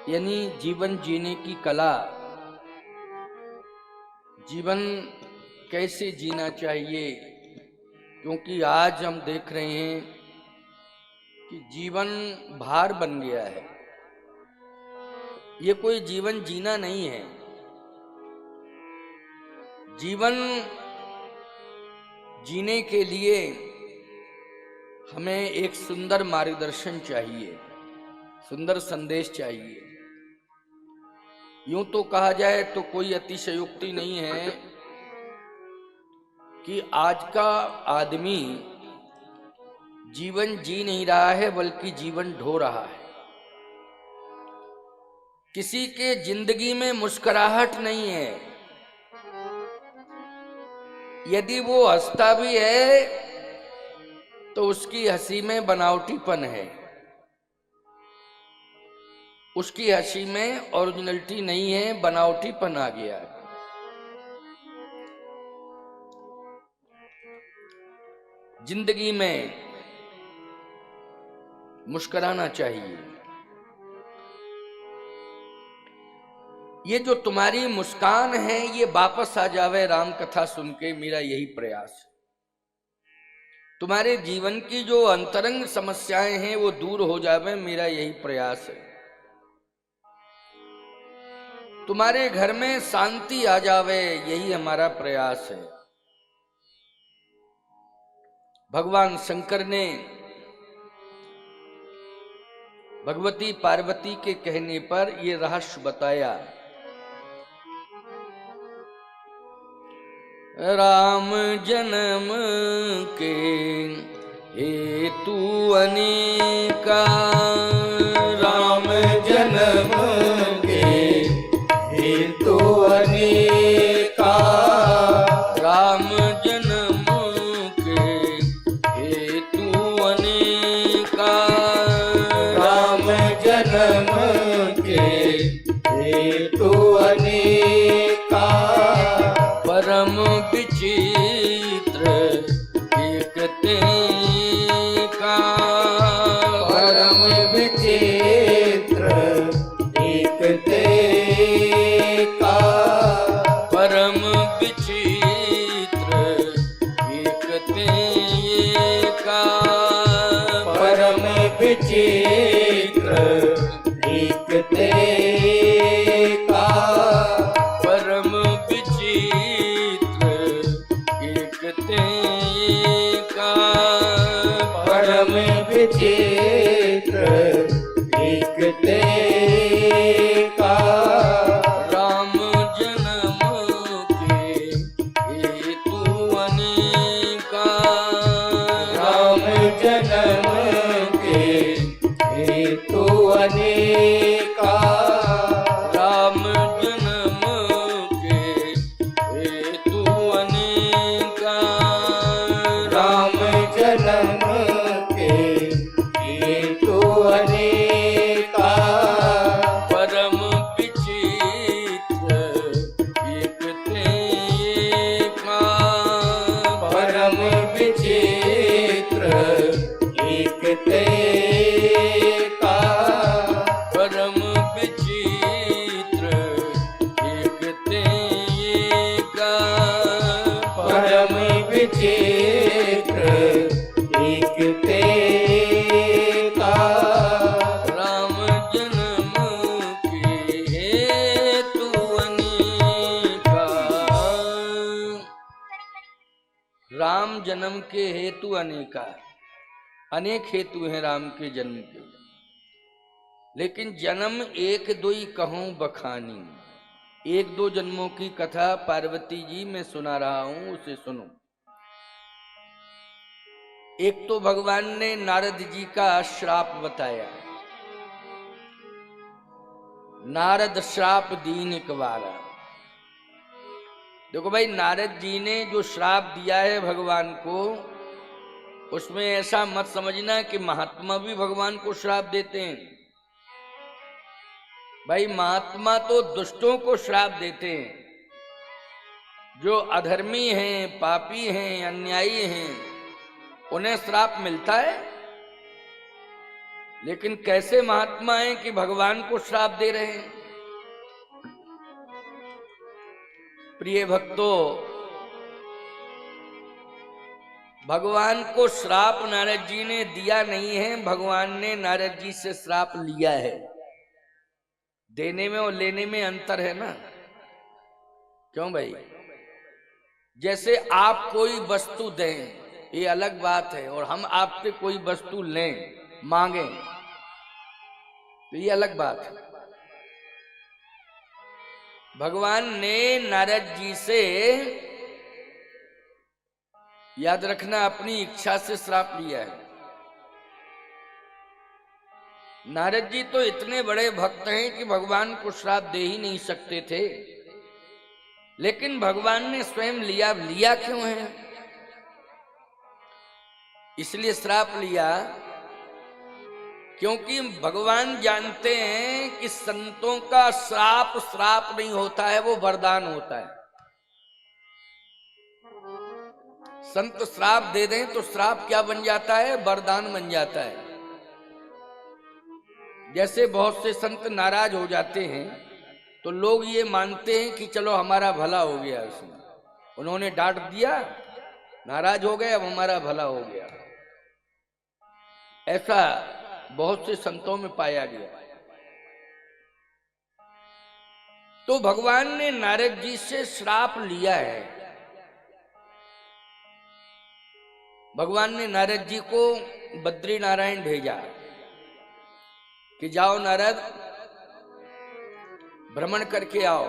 यानी जीवन जीने की कला, जीवन कैसे जीना चाहिए। क्योंकि आज हम देख रहे हैं कि जीवन भार बन गया है। ये कोई जीवन जीना नहीं है। जीवन जीने के लिए हमें एक सुंदर मार्गदर्शन चाहिए, सुंदर संदेश चाहिए। यूं तो कहा जाए तो कोई अतिशयोक्ति नहीं है कि आज का आदमी जीवन जी नहीं रहा है बल्कि जीवन ढो रहा है। किसी के जिंदगी में मुस्कुराहट नहीं है। यदि वो हंसता भी है तो उसकी हंसी में बनावटीपन है, उसकी हंसी में ओरिजिनलिटी नहीं है, बनावटीपन आ गया। जिंदगी में मुस्कुराना चाहिए। ये जो तुम्हारी मुस्कान है ये वापस आ जावे राम कथा सुन के, मेरा यही प्रयास है। तुम्हारे जीवन की जो अंतरंग समस्याएं हैं वो दूर हो जावे, मेरा यही प्रयास है। तुम्हारे घर में शांति आ जावे, यही हमारा प्रयास है। भगवान शंकर ने भगवती पार्वती के कहने पर ये रहस्य बताया। राम जन्म के हेतु अनेका, राम जन्म के हेतु अनेका, राम जन्म के हेतु अनेका, राम जन्म के हेतु अनेका, परम विचित्र एक तेका, परम विचित्र एक तेका, परम विचित्र एक तेका, परम विचित्र एक तेका, परम विचित्र एक तेका, परम विचित्र एक तेका, राम जन्म के हेतु अनेका, राम जन्म के हेतु अनेका, राम जन्म के हेतु अनेका, राम जन्म के हेतु अनेका, परम विचित्र एक तेका, परम विचित्र एक तेका, परम विचित्र एक तेका, परम विचित्र एक तेका, राम जन्म के हेतु अनेका। राम जन्म के हेतु अनेका, अनेक हेतु हैं राम के जन्म के। लेकिन जन्म एक दो ही कहूं बखानी, एक दो जन्मों की कथा पार्वती जी मैं सुना रहा हूं, उसे सुनो। एक तो भगवान ने नारद जी का श्राप बताया। नारद श्राप दीन इकबारा। देखो भाई, नारद जी ने जो श्राप दिया है भगवान को, उसमें ऐसा मत समझना कि महात्मा भी भगवान को श्राप देते हैं। भाई महात्मा तो दुष्टों को श्राप देते हैं। जो अधर्मी हैं, पापी हैं, अन्यायी हैं, उन्हें श्राप मिलता है। लेकिन कैसे महात्मा हैं कि भगवान को श्राप दे रहे हैं। प्रिय भक्तों, भगवान को श्राप नारद जी ने दिया नहीं है, भगवान ने नारद जी से श्राप लिया है। देने में और लेने में अंतर है ना। क्यों भाई? जैसे आप कोई वस्तु दें, ये अलग बात है, और हम आपसे कोई वस्तु लें, मांगें, तो ये अलग बात है। भगवान ने नारद जी से, याद रखना, अपनी इच्छा से श्राप लिया है। नारद जी तो इतने बड़े भक्त हैं कि भगवान को श्राप दे ही नहीं सकते थे, लेकिन भगवान ने स्वयं लिया। लिया क्यों है? इसलिए श्राप लिया क्योंकि भगवान जानते हैं कि संतों का श्राप श्राप नहीं होता है, वो वरदान होता है। संत श्राप दे दें तो श्राप क्या बन जाता है? वरदान बन जाता है। जैसे बहुत से संत नाराज हो जाते हैं तो लोग ये मानते हैं कि चलो हमारा भला हो गया, उसमें उन्होंने डांट दिया, नाराज हो गए, अब हमारा भला हो गया। ऐसा बहुत से संतों में पाया गया। तो भगवान ने नारद जी से श्राप लिया है। भगवान ने नारद जी को बद्री नारायण भेजा कि जाओ नारद, भ्रमण करके आओ।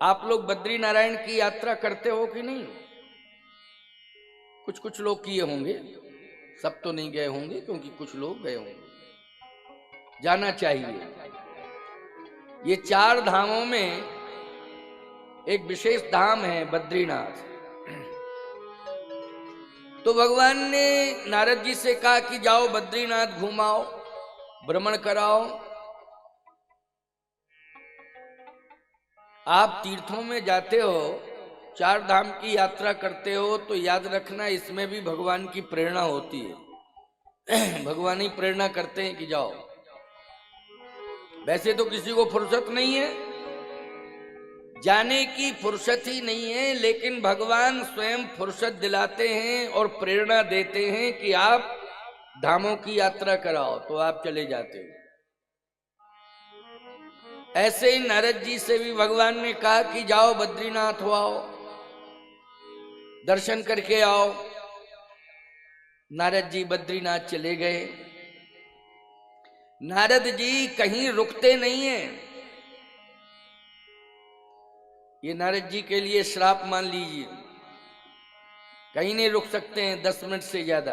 आप लोग बद्री नारायण की यात्रा करते हो कि नहीं? कुछ कुछ लोग किए होंगे, सब तो नहीं गए होंगे, क्योंकि कुछ लोग गए होंगे। जाना चाहिए। ये 4 धामों में एक विशेष धाम है बद्रीनाथ। तो भगवान ने नारद जी से कहा कि जाओ बद्रीनाथ घुमाओ, भ्रमण कराओ। आप तीर्थों में जाते हो, 4 धाम की यात्रा करते हो, तो याद रखना इसमें भी भगवान की प्रेरणा होती है। भगवान ही प्रेरणा करते हैं कि जाओ। वैसे तो किसी को फुर्सत नहीं है, जाने की फुर्सत ही नहीं है, लेकिन भगवान स्वयं फुर्सत दिलाते हैं और प्रेरणा देते हैं कि आप धामों की यात्रा कराओ, तो आप चले जाते हो। ऐसे ही नारद जी से भी भगवान ने कहा कि जाओ बद्रीनाथ हो आओ, दर्शन करके आओ। नारद जी बद्रीनाथ चले गए। नारद जी कहीं रुकते नहीं हैं। ये नारद जी के लिए श्राप मान लीजिए, कहीं नहीं रुक सकते हैं 10 मिनट से ज्यादा,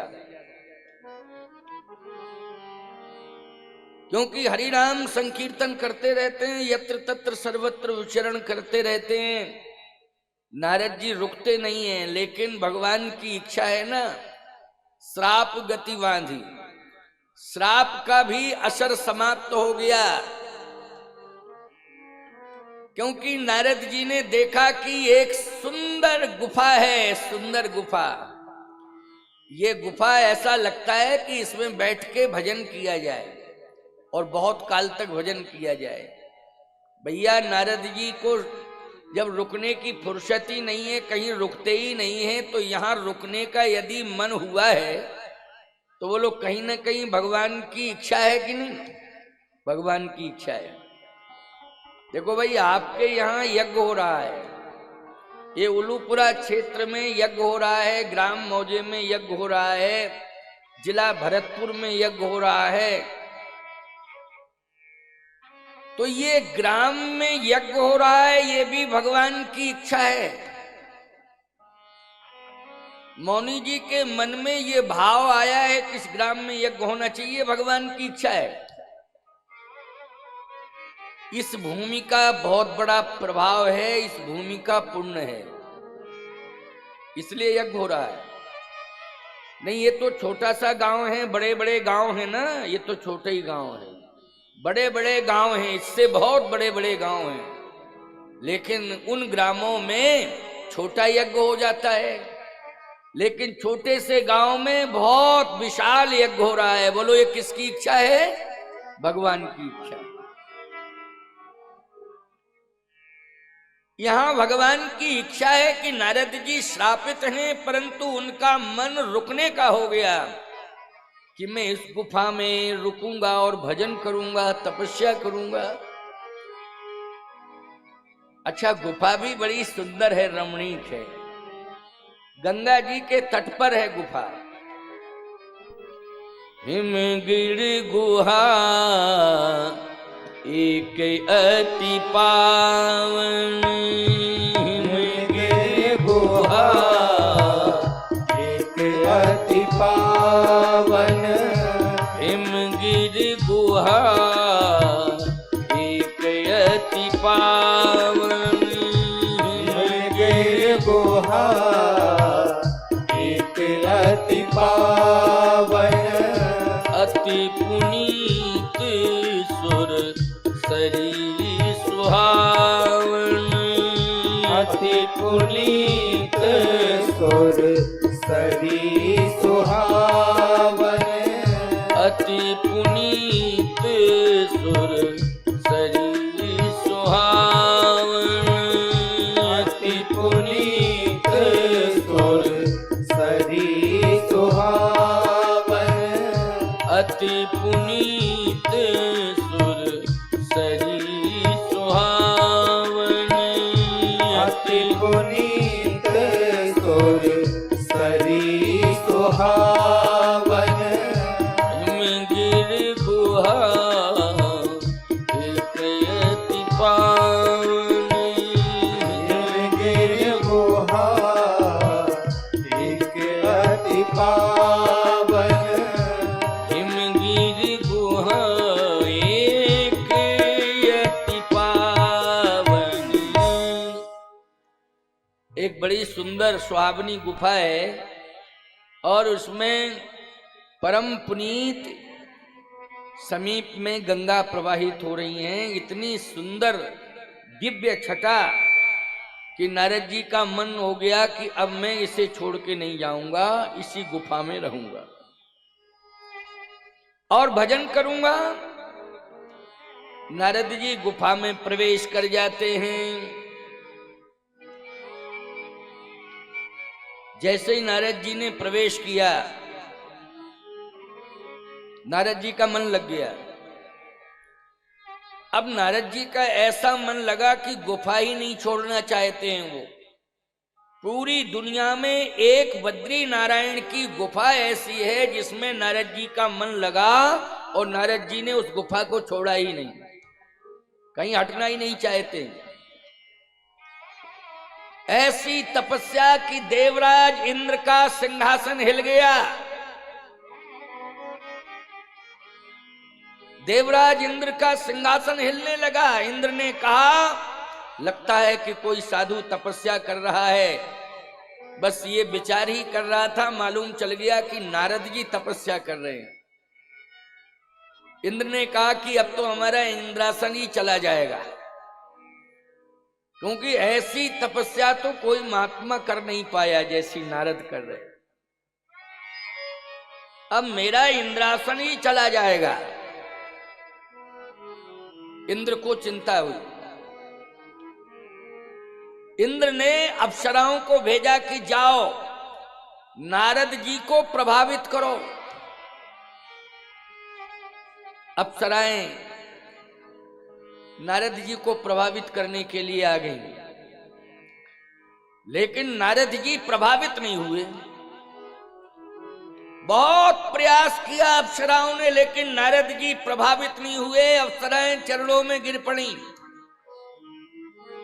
क्योंकि हरि नाम संकीर्तन करते रहते हैं, यत्र तत्र सर्वत्र विचरण करते रहते हैं। नारद जी रुकते नहीं हैं, लेकिन भगवान की इच्छा है ना, श्राप गति बांधी। श्राप का भी असर समाप्त हो गया, क्योंकि नारद जी ने देखा कि एक सुंदर गुफा है, सुंदर गुफा। ये गुफा ऐसा लगता है कि इसमें बैठ के भजन किया जाए और बहुत काल तक भजन किया जाए। भैया नारद जी को जब रुकने की फुर्सत ही नहीं है, कहीं रुकते ही नहीं है, तो यहाँ रुकने का यदि मन हुआ है तो वो लोग कहीं ना कहीं भगवान की इच्छा है कि नहीं? भगवान की इच्छा है। देखो भाई, आपके यहाँ यज्ञ हो रहा है, ये उलूपुरा क्षेत्र में यज्ञ हो रहा है, ग्राम मौजे में यज्ञ हो रहा है, जिला भरतपुर में यज्ञ हो रहा है। तो ये ग्राम में यज्ञ हो रहा है, ये भी भगवान की इच्छा है। मौनी जी के मन में ये भाव आया है कि इस ग्राम में यज्ञ होना चाहिए, भगवान की इच्छा है। इस भूमि का बहुत बड़ा प्रभाव है, इस भूमि का पुण्य है, इसलिए यज्ञ हो रहा है। नहीं, ये तो छोटा सा गांव है, बड़े बड़े गांव है ना, ये तो छोटे ही गांव है, बड़े बड़े गांव हैं, इससे बहुत बड़े बड़े गांव हैं, लेकिन उन ग्रामों में छोटा यज्ञ हो जाता है। लेकिन छोटे से गांव में बहुत विशाल यज्ञ हो रहा है। बोलो ये किसकी इच्छा है? भगवान की इच्छा। यहां भगवान की इच्छा है कि नारद जी श्रापित हैं, परंतु उनका मन रुकने का हो गया कि मैं इस गुफा में रुकूंगा और भजन करूंगा, तपस्या करूंगा। अच्छा, गुफा भी बड़ी सुंदर है, रमणीक है, गंगा जी के तट पर है गुफा। हिमगिरि गुहा एक अति पावन, हिमगिरि गुहा एक अति पावन, हिमगिरि गुहा एक अति पावन, हिमगिरि गुहा एक अति पावन, अति पुनीत सुर शरीर सुहावन, अति पुनीत सुर शरीर सुहावन, अति पुनीत सुर शरीर सुहावन, अति पुनीत सुर शरीर सुहावन, अति पुनीत सुर शरीर सुहावन, अति पुनीत सुर शरीर सुहावन, हिमगिरि गुहा एक अति पावन, हिमगिरि गुहा एक अति पावन, हिमगिरि गुहा एक अति पावन। एक बड़ी सुंदर सुहावनी गुफा है और उसमें परम पुनीत समीप में गंगा प्रवाहित हो रही हैं। इतनी सुंदर दिव्य छटा कि नारद जी का मन हो गया कि अब मैं इसे छोड़ के नहीं जाऊंगा, इसी गुफा में रहूंगा और भजन करूंगा। नारद जी गुफा में प्रवेश कर जाते हैं। जैसे ही नारद जी ने प्रवेश किया, नारद जी का मन लग गया। अब नारद जी का ऐसा मन लगा कि गुफा ही नहीं छोड़ना चाहते हैं वो। पूरी दुनिया में एक बद्री नारायण की गुफा ऐसी है जिसमें नारद जी का मन लगा और नारद जी ने उस गुफा को छोड़ा ही नहीं, कहीं हटना ही नहीं चाहते। ऐसी तपस्या कि देवराज इंद्र का सिंहासन हिल गया। देवराज इंद्र का सिंहासन हिलने लगा। इंद्र ने कहा, लगता है कि कोई साधु तपस्या कर रहा है। बस ये विचार ही कर रहा था, मालूम चल गया कि नारद जी तपस्या कर रहे हैं। इंद्र ने कहा कि अब तो हमारा इंद्रासन ही चला जाएगा, क्योंकि ऐसी तपस्या तो कोई महात्मा कर नहीं पाया जैसी नारद कर रहे। अब मेरा इंद्रासन ही चला जाएगा। इंद्र को चिंता हुई। इंद्र ने अप्सराओं को भेजा कि जाओ नारद जी को प्रभावित करो। अप्सराएं नारद जी को प्रभावित करने के लिए आ गई, लेकिन नारद जी प्रभावित नहीं हुए। बहुत प्रयास किया अप्सराओं ने, लेकिन नारद जी प्रभावित नहीं हुए। अप्सराएं चरणों में गिर पड़ी,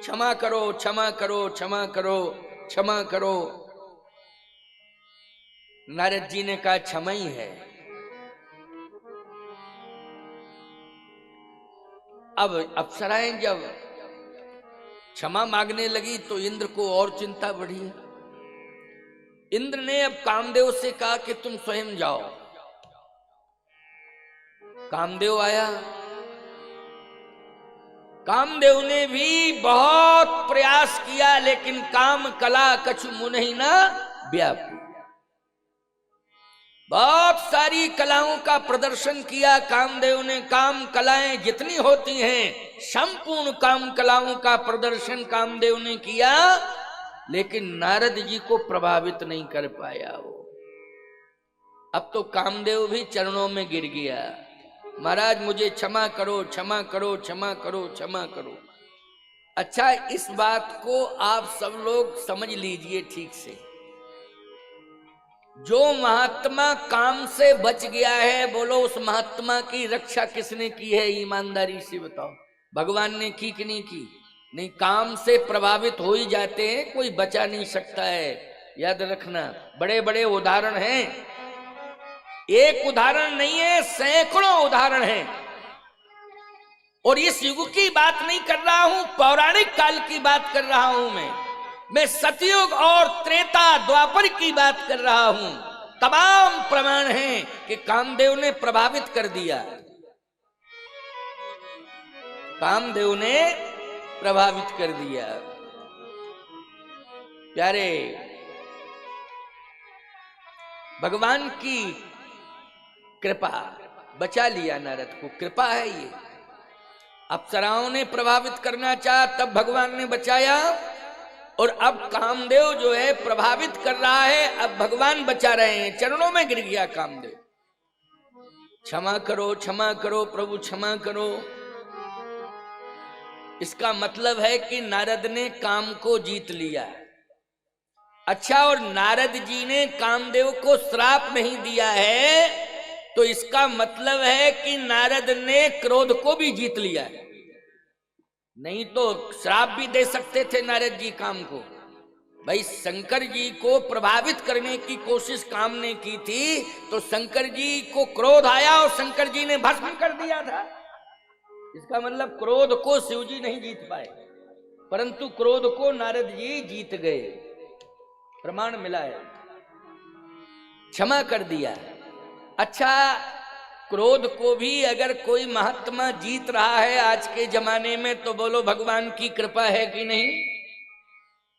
क्षमा करो, क्षमा करो, क्षमा करो, क्षमा करो। नारद जी ने कहा, क्षमा ही है। अब अप्सराएं जब क्षमा मांगने लगी तो इंद्र को और चिंता बढ़ी। इंद्र ने अब कामदेव से कहा कि तुम स्वयं जाओ। कामदेव आया। कामदेव ने भी बहुत प्रयास किया, लेकिन काम कला कछु मुनहि न व्यापी। बहुत सारी कलाओं का प्रदर्शन किया कामदेव ने। काम कलाएं जितनी होती हैं संपूर्ण काम कलाओं का प्रदर्शन कामदेव ने किया, लेकिन नारद जी को प्रभावित नहीं कर पाया वो। अब तो कामदेव भी चरणों में गिर गया, महाराज मुझे क्षमा करो, क्षमा करो, क्षमा करो, क्षमा करो। अच्छा, इस बात को आप सब लोग समझ लीजिए ठीक से। जो महात्मा काम से बच गया है, बोलो उस महात्मा की रक्षा किसने की है? ईमानदारी से बताओ, भगवान ने की कि नहीं की? नहीं, काम से प्रभावित हो ही जाते हैं, कोई बचा नहीं सकता है। याद रखना, बड़े बड़े उदाहरण हैं, एक उदाहरण नहीं है, सैकड़ों उदाहरण हैं। और इस युग की बात नहीं कर रहा हूं, पौराणिक काल की बात कर रहा हूं मैं सतयुग और त्रेता द्वापर की बात कर रहा हूं। तमाम प्रमाण हैं कि कामदेव ने प्रभावित कर दिया, कामदेव ने प्रभावित कर दिया। प्यारे, भगवान की कृपा, बचा लिया नारद को, कृपा है ये। अप्सराओं ने प्रभावित करना चाहा तब भगवान ने बचाया, और अब कामदेव जो है प्रभावित कर रहा है, अब भगवान बचा रहे हैं, चरणों में गिर गया कामदेव। क्षमा करो, क्षमा करो प्रभु, क्षमा करो। इसका मतलब है कि नारद ने काम को जीत लिया। अच्छा, और नारद जी ने कामदेव को श्राप नहीं दिया है, तो इसका मतलब है कि नारद ने क्रोध को भी जीत लिया है। नहीं तो श्राप भी दे सकते थे नारद जी काम को। भाई, शंकर जी को प्रभावित करने की कोशिश काम ने की थी, तो शंकर जी को क्रोध आया और शंकर जी ने भस्म कर दिया था। इसका मतलब क्रोध को शिव जी नहीं जीत पाए, परंतु क्रोध को नारद जी जीत गए, प्रमाण मिला है, क्षमा कर दिया। अच्छा, क्रोध को भी अगर कोई महात्मा जीत रहा है आज के जमाने में, तो बोलो भगवान की कृपा है कि नहीं?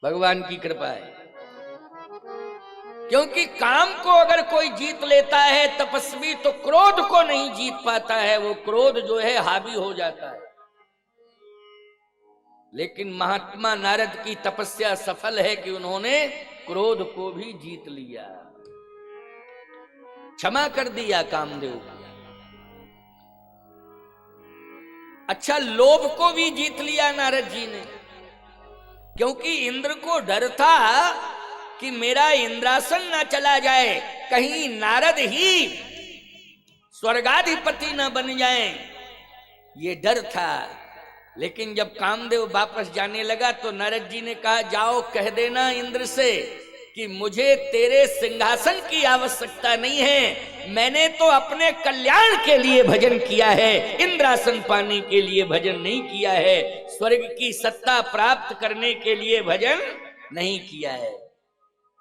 भगवान की कृपा है, क्योंकि काम को अगर कोई जीत लेता है तपस्वी, तो क्रोध को नहीं जीत पाता है, वो क्रोध जो है हावी हो जाता है। लेकिन महात्मा नारद की तपस्या सफल है कि उन्होंने क्रोध को भी जीत लिया, क्षमा कर दिया कामदेव। अच्छा, लोभ को भी जीत लिया नारद जी ने, क्योंकि इंद्र को डर था कि मेरा इंद्रासन ना चला जाए, कहीं नारद ही स्वर्गाधिपति ना बन जाएं, ये डर था। लेकिन जब कामदेव वापस जाने लगा तो नारद जी ने कहा, जाओ कह देना इंद्र से कि मुझे तेरे सिंहासन की आवश्यकता नहीं है, मैंने तो अपने कल्याण के लिए भजन किया है, इंद्रासन पाने के लिए भजन नहीं किया है, स्वर्ग की सत्ता प्राप्त करने के लिए भजन नहीं किया है।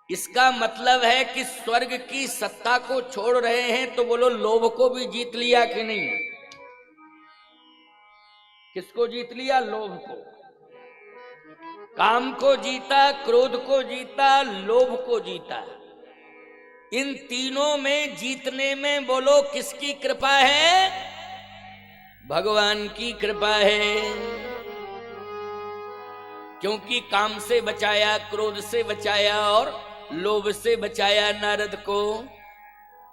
इसका मतलब है कि स्वर्ग की सत्ता को छोड़ रहे हैं, तो बोलो लोभ को भी जीत लिया कि नहीं? किसको जीत लिया? लोभ को। काम को जीता, क्रोध को जीता, लोभ को जीता। इन तीनों में जीतने में बोलो किसकी कृपा है? भगवान की कृपा है, क्योंकि काम से बचाया, क्रोध से बचाया और लोभ से बचाया नारद को।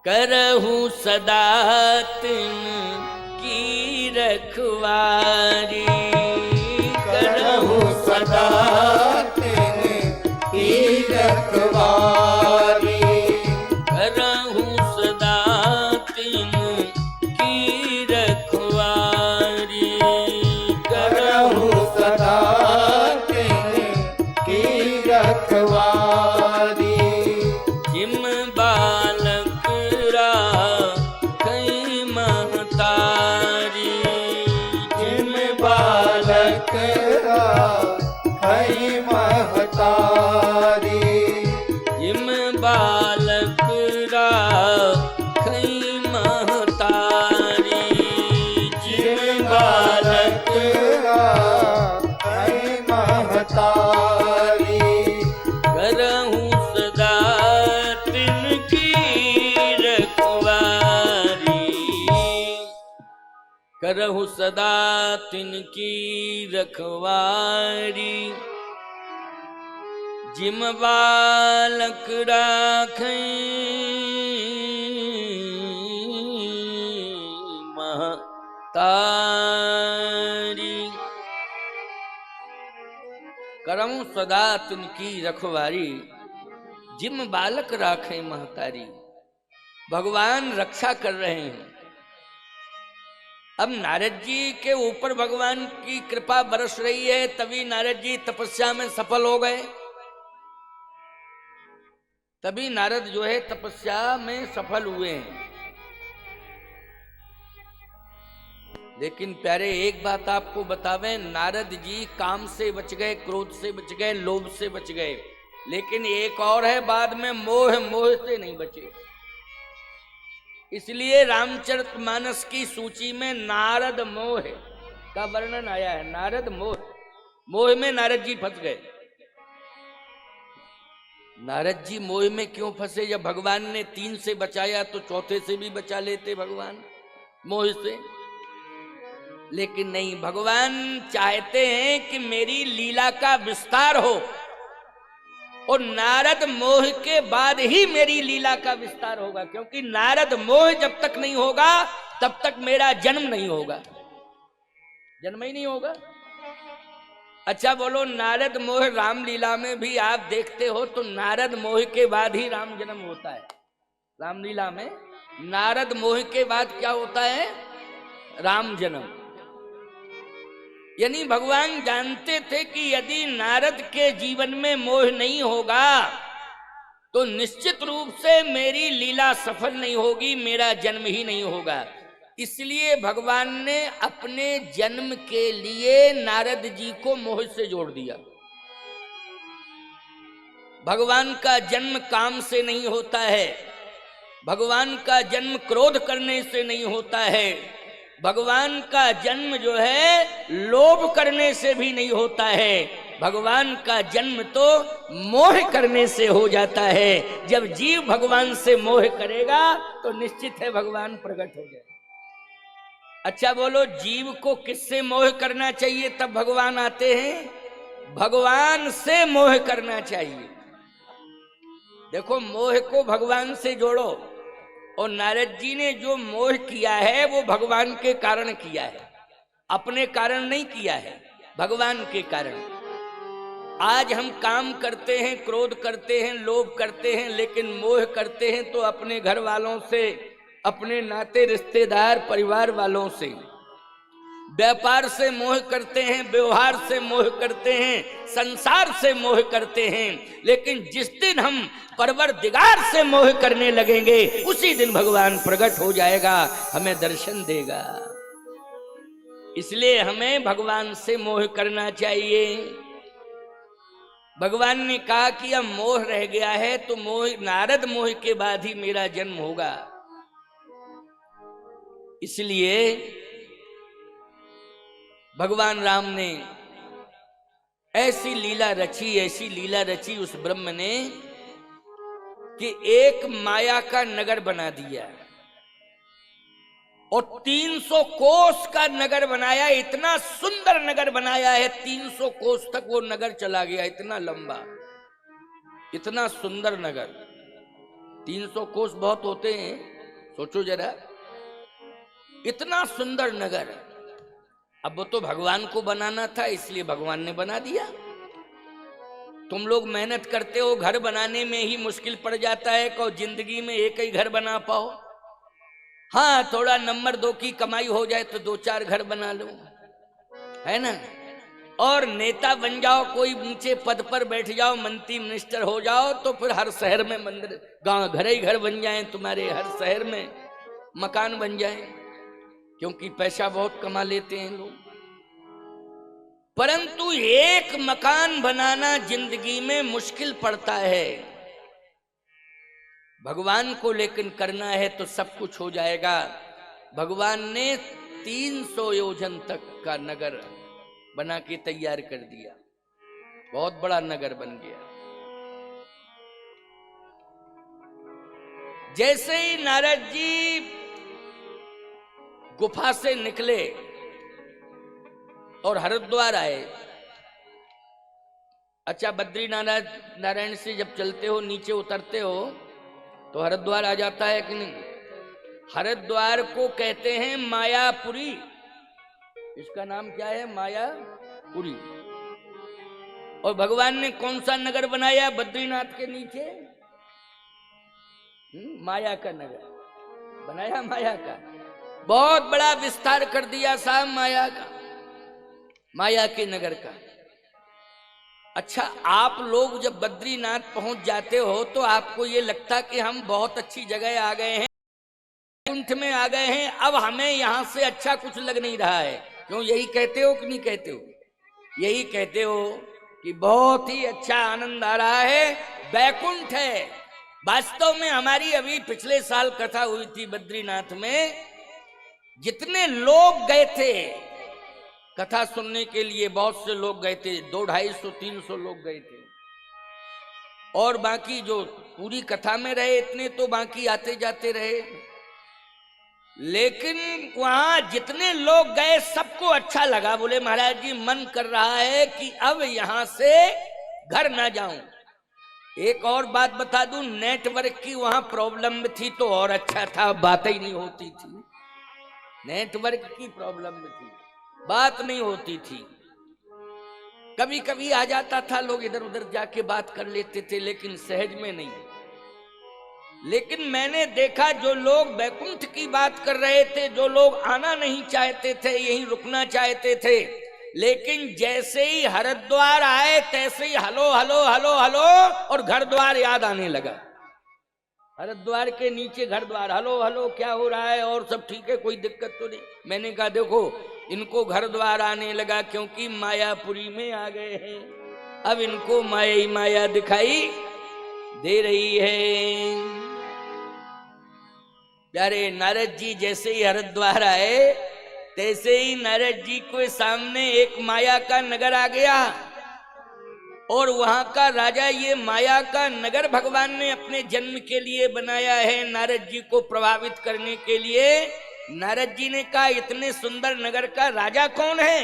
करहूं सदा तिन की रखवारी, करहूं सदा तिन की रखवारी, करहूं सदा तिन की रखवारी, करहूं सदा तिन की रखवारी। जिम बालक राखई महतारी, जिम बालक राखई करहु सदा तिनकी रखवारी, जिम बालक राखै महतारी। करहु सदा तिनकी रखवारी, जिम बालक राखे महतारी। भगवान रक्षा कर रहे हैं। अब नारद जी के ऊपर भगवान की कृपा बरस रही है, तभी नारद जी तपस्या में सफल हो गए। तभी नारद जो है तपस्या में सफल हुए हैं। लेकिन प्यारे एक बात आपको बतावें, नारद जी काम से बच गए, क्रोध से बच गए, लोभ से बच गए, लेकिन एक और है, बाद में मोह से नहीं बचे। इसलिए रामचरितमानस की सूची में नारद मोह का वर्णन आया है। नारद मोह में नारद जी फंस गए। नारद जी मोह में क्यों फंसे? जब भगवान ने 3 से बचाया तो चौथे से भी बचा लेते भगवान मोह से। लेकिन नहीं, भगवान चाहते हैं कि मेरी लीला का विस्तार हो, और नारद मोह के बाद ही मेरी लीला का विस्तार होगा। क्योंकि नारद मोह जब तक नहीं होगा तब तक मेरा जन्म नहीं होगा, जन्म ही नहीं होगा। अच्छा बोलो, नारद मोह रामलीला में भी आप देखते हो तो नारद मोह के बाद ही राम जन्म होता है। रामलीला में नारद मोह के बाद क्या होता है? राम जन्म। यानी भगवान जानते थे कि यदि नारद के जीवन में मोह नहीं होगा तो निश्चित रूप से मेरी लीला सफल नहीं होगी, मेरा जन्म ही नहीं होगा। इसलिए भगवान ने अपने जन्म के लिए नारद जी को मोह से जोड़ दिया। भगवान का जन्म काम से नहीं होता है, भगवान का जन्म क्रोध करने से नहीं होता है, भगवान का जन्म जो है लोभ करने से भी नहीं होता है। भगवान का जन्म तो मोह करने से हो जाता है। जब जीव भगवान से मोह करेगा तो निश्चित है भगवान प्रकट हो जाएगा। अच्छा बोलो, जीव को किससे मोह करना चाहिए तब भगवान आते हैं? भगवान से मोह करना चाहिए। देखो, मोह को भगवान से जोड़ो, और नारद जी ने जो मोह किया है वो भगवान के कारण किया है, अपने कारण नहीं किया है, भगवान के कारण। आज हम काम करते हैं, क्रोध करते हैं, लोभ करते हैं, लेकिन मोह करते हैं तो अपने घर वालों से, अपने नाते रिश्तेदार परिवार वालों से। व्यापार से मोह करते हैं, व्यवहार से मोह करते हैं, संसार से मोह करते हैं। लेकिन जिस दिन हम परवरदिगार से मोह करने लगेंगे उसी दिन भगवान प्रकट हो जाएगा, हमें दर्शन देगा। इसलिए हमें भगवान से मोह करना चाहिए। भगवान ने कहा कि अब मोह रह गया है तो मोह, नारद मोह के बाद ही मेरा जन्म होगा। इसलिए भगवान राम ने ऐसी लीला रची उस ब्रह्म ने कि एक माया का नगर बना दिया और 300 कोस का नगर बनाया। इतना सुंदर नगर बनाया है, 300 कोस तक वो नगर चला गया, इतना लंबा, इतना सुंदर नगर। 300 कोस बहुत होते हैं, सोचो जरा, इतना सुंदर नगर। अब वो तो भगवान को बनाना था, इसलिए भगवान ने बना दिया। तुम लोग मेहनत करते हो, घर बनाने में ही मुश्किल पड़ जाता है कि जिंदगी में एक ही घर बना पाओ। हाँ, थोड़ा नंबर 2 की कमाई हो जाए तो 2-4 घर बना लो, है ना। और नेता बन जाओ, कोई ऊंचे पद पर बैठ जाओ, मंत्री मिनिस्टर हो जाओ, तो फिर हर शहर में मंदिर, गांव, घर ही घर बन जाए तुम्हारे, हर शहर में मकान बन जाए, क्योंकि पैसा बहुत कमा लेते हैं लोग। परंतु एक मकान बनाना जिंदगी में मुश्किल पड़ता है। भगवान को लेकिन करना है तो सब कुछ हो जाएगा। भगवान ने 300 योजन तक का नगर बना के तैयार कर दिया, बहुत बड़ा नगर बन गया। जैसे ही नारद जी गुफा से निकले और हरिद्वार आए। अच्छा, बद्रीनाथ नारायण से जब चलते हो, नीचे उतरते हो तो हरिद्वार आ जाता है कि नहीं? हरिद्वार को कहते हैं मायापुरी। इसका नाम क्या है? मायापुरी। और भगवान ने कौन सा नगर बनाया बद्रीनाथ के नीचे? माया का नगर बनाया। माया का बहुत बड़ा विस्तार कर दिया साहब, माया का, माया के नगर का। अच्छा, आप लोग जब बद्रीनाथ पहुंच जाते हो तो आपको ये लगता कि हम बहुत अच्छी जगह आ गए हैं, कुंठ में आ गए हैं, अब हमें यहां से अच्छा कुछ लग नहीं रहा है। क्यों? यही कहते हो कि नहीं कहते हो? यही कहते हो कि बहुत ही अच्छा आनंद आ रहा है, बैकुंठ है। वास्तव में हमारी अभी पिछले साल कथा हुई थी बद्रीनाथ में। जितने लोग गए थे कथा सुनने के लिए, बहुत से लोग गए थे, 200-250-300 लोग गए थे। और बाकी जो पूरी कथा में रहे इतने तो बाकी आते जाते रहे। लेकिन वहां जितने लोग गए सबको अच्छा लगा। बोले महाराज जी, मन कर रहा है कि अब यहां से घर ना जाऊं। एक और बात बता दूं, नेटवर्क की वहां प्रॉब्लम थी तो और अच्छा था, बात ही नहीं होती थी। नेटवर्क की प्रॉब्लम थी, बात नहीं होती थी। कभी कभी आ जाता था, लोग इधर उधर जाके बात कर लेते थे, लेकिन सहज में नहीं। लेकिन मैंने देखा जो लोग बैकुंठ की बात कर रहे थे, जो लोग आना नहीं चाहते थे, यहीं रुकना चाहते थे, लेकिन जैसे ही हरिद्वार आए तैसे ही हलो हलो हलो हलो और घर द्वार याद आने लगा। हरिद्वार के नीचे घर द्वार, हलो हलो क्या हो रहा है और सब ठीक है, कोई दिक्कत तो नहीं। मैंने कहा देखो, इनको घर द्वार आने लगा क्योंकि मायापुरी में आ गए हैं। अब इनको माया ही माया दिखाई दे रही है। प्यारे नारद जी जैसे ही हरिद्वार आए तैसे ही नारद जी के सामने एक माया का नगर आ गया। और वहां का राजा, ये माया का नगर भगवान ने अपने जन्म के लिए बनाया है, नारद जी को प्रभावित करने के लिए। नारद जी ने कहा, इतने सुंदर नगर का राजा कौन है?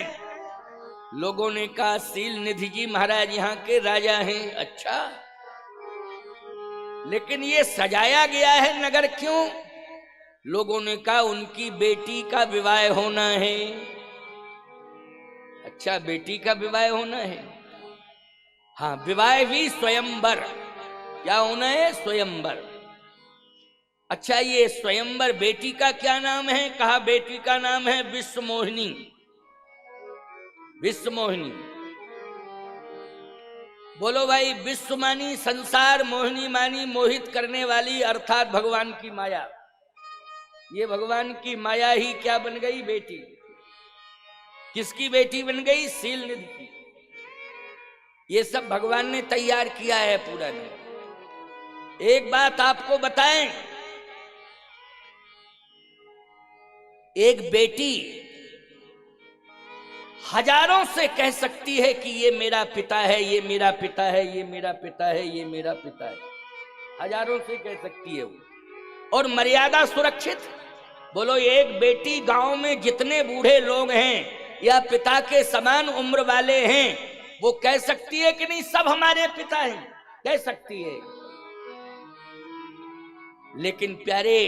लोगों ने कहा, शील निधि जी महाराज यहाँ के राजा हैं। अच्छा, लेकिन ये सजाया गया है नगर क्यों? लोगों ने कहा, उनकी बेटी का विवाह होना है। अच्छा, बेटी का विवाह होना है? हाँ, विवाह भी स्वयंवर। क्या होना है? स्वयंवर। अच्छा, ये स्वयंवर बेटी का क्या नाम है? कहा, बेटी का नाम है विश्वमोहिनी। विश्वमोहिनी। बोलो भाई, विश्व मानी संसार, मोहिनी मानी मोहित करने वाली, अर्थात भगवान की माया। ये भगवान की माया ही क्या बन गई? बेटी। किसकी बेटी बन गई? शील निधि की। ये सब भगवान ने तैयार किया है पूरा ने। एक बात आपको बताएं, एक बेटी हजारों से कह सकती है कि ये मेरा पिता है, ये मेरा पिता है, ये मेरा पिता है, ये मेरा पिता है। हजारों से कह सकती है वो, और मर्यादा सुरक्षित। बोलो, एक बेटी गांव में जितने बूढ़े लोग हैं या पिता के समान उम्र वाले हैं, वो कह सकती है कि नहीं सब हमारे पिता हैं? कह सकती है। लेकिन प्यारे,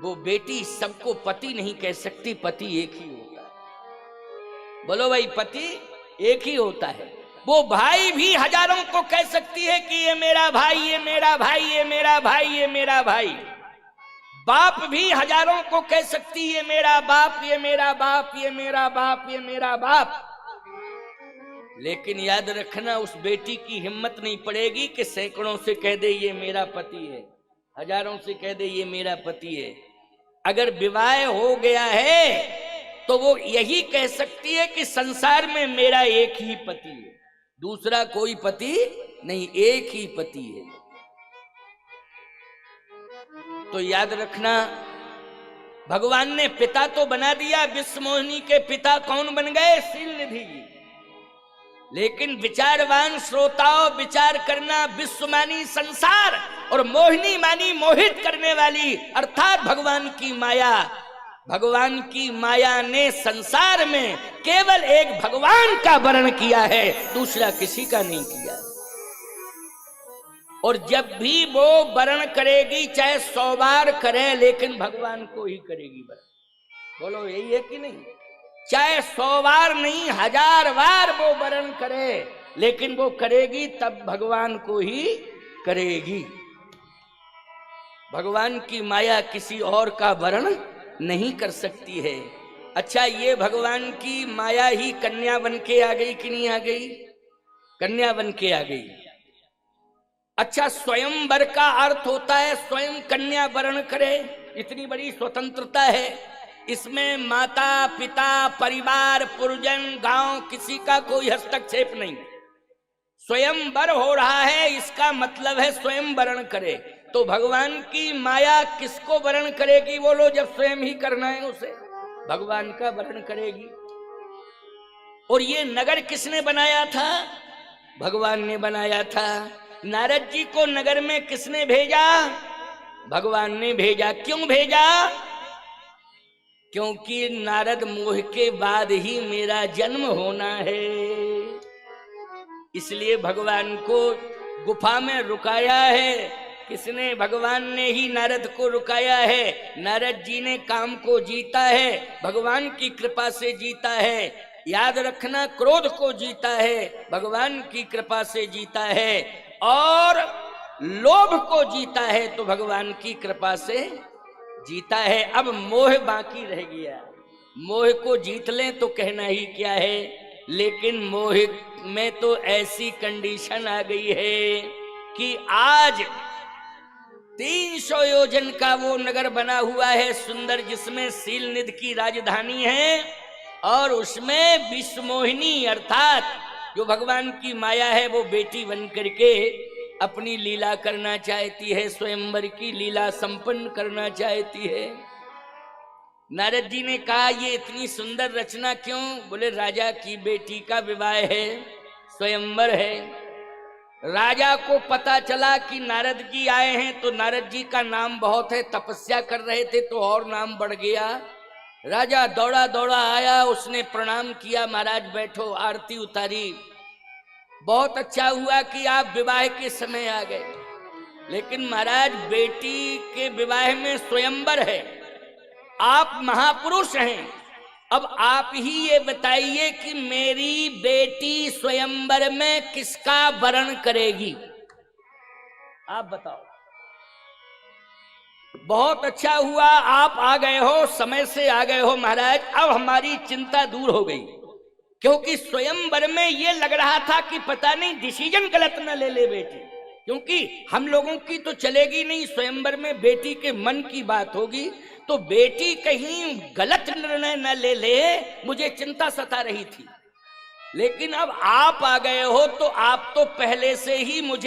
वो बेटी सबको पति नहीं कह सकती। पति एक ही होता है। बोलो भाई, पति एक ही होता है। वो भाई भी हजारों को कह सकती है कि ये मेरा भाई, ये मेरा भाई, ये मेरा भाई, ये मेरा भाई। बाप भी हजारों को कह सकती है, ये मेरा बाप, ये मेरा बाप, ये मेरा बाप, ये मेरा बाप। लेकिन याद रखना, उस बेटी की हिम्मत नहीं पड़ेगी कि सैकड़ों से कह दे ये मेरा पति है, हजारों से कह दे ये मेरा पति है। अगर विवाह हो गया है तो वो यही कह सकती है कि संसार में मेरा एक ही पति है, दूसरा कोई पति नहीं, एक ही पति है। तो याद रखना, भगवान ने पिता तो बना दिया। विश्वमोहिनी के पिता कौन बन गए? शील निधि जी। लेकिन विचारवान श्रोताओं, विचार करना, विश्व मानी संसार और मोहिनी मानी मोहित करने वाली, अर्थात भगवान की माया, भगवान की माया ने संसार में केवल एक भगवान का वर्ण किया है, दूसरा किसी का नहीं किया। और जब भी वो वर्ण करेगी चाहे 100 बार करे, लेकिन भगवान को ही करेगी वर्ण। बोलो यही है कि नहीं? चाहे 100 बार नहीं 1000 बार वो वर्ण करे, लेकिन वो करेगी तब भगवान को ही करेगी। भगवान की माया किसी और का वर्ण नहीं कर सकती है। अच्छा, ये भगवान की माया ही कन्या बन के आ गई कि नहीं आ गई? कन्या बन के आ गई। अच्छा, स्वयंवर का अर्थ होता है स्वयं कन्या वरण करे। इतनी बड़ी स्वतंत्रता है इसमें, माता पिता परिवार पुरजन गांव किसी का कोई हस्तक्षेप नहीं। स्वयंवर हो रहा है, इसका मतलब है स्वयं वरण करे। तो भगवान की माया किसको वरण करेगी? बोलो, जब स्वयं ही करना है उसे भगवान का वरण करेगी। और ये नगर किसने बनाया था? भगवान ने बनाया था। नारद जी को नगर में किसने भेजा? भगवान ने भेजा। क्यों भेजा? क्योंकि नारद मोह के बाद ही मेरा जन्म होना है, इसलिए भगवान को गुफा में रुकाया है। किसने? भगवान ने ही नारद को रुकाया है। नारद जी ने काम को जीता है, भगवान की कृपा से जीता है। याद रखना, क्रोध को जीता है, भगवान की कृपा से जीता है। और लोभ को जीता है तो भगवान की कृपा से जीता है। अब मोह बाकी रह गया। मोह को जीत लें तो कहना ही क्या है, लेकिन मोह में तो ऐसी कंडीशन आ गई है कि आज 300 योजन का वो नगर बना हुआ है सुंदर, जिसमें सीलनिधि की राजधानी है, और उसमें विश्वमोहिनी अर्थात जो भगवान की माया है वो बेटी बन करके अपनी लीला करना चाहती है, स्वयंवर की लीला संपन्न करना चाहती है। नारद जी ने कहा, ये इतनी सुंदर रचना क्यों? बोले, राजा की बेटी का विवाह है, स्वयंवर है। राजा को पता चला कि नारद जी आए हैं, तो नारद जी का नाम बहुत है, तपस्या कर रहे थे तो और नाम बढ़ गया। राजा दौड़ा दौड़ा आया, उसने प्रणाम किया, महाराज बैठो, आरती उतारी। बहुत अच्छा हुआ कि आप विवाह के समय आ गए, लेकिन महाराज बेटी के विवाह में स्वयंवर है, आप महापुरुष हैं। अब आप ही ये बताइए कि मेरी बेटी स्वयंवर में किसका वरण करेगी? आप बताओ। बहुत अच्छा हुआ आप आ गए हो, समय से आ गए हो महाराज, अब हमारी चिंता दूर हो गई। क्योंकि स्वयंवर में ये लग रहा था कि पता नहीं डिसीजन गलत न ले ले बेटी, क्योंकि हम लोगों की तो चलेगी नहीं, स्वयंवर में बेटी के मन की बात होगी, तो बेटी कहीं गलत निर्णय न ले ले, मुझे चिंता सता रही थी। लेकिन अब आप आ गए हो तो आप तो पहले से ही मुझे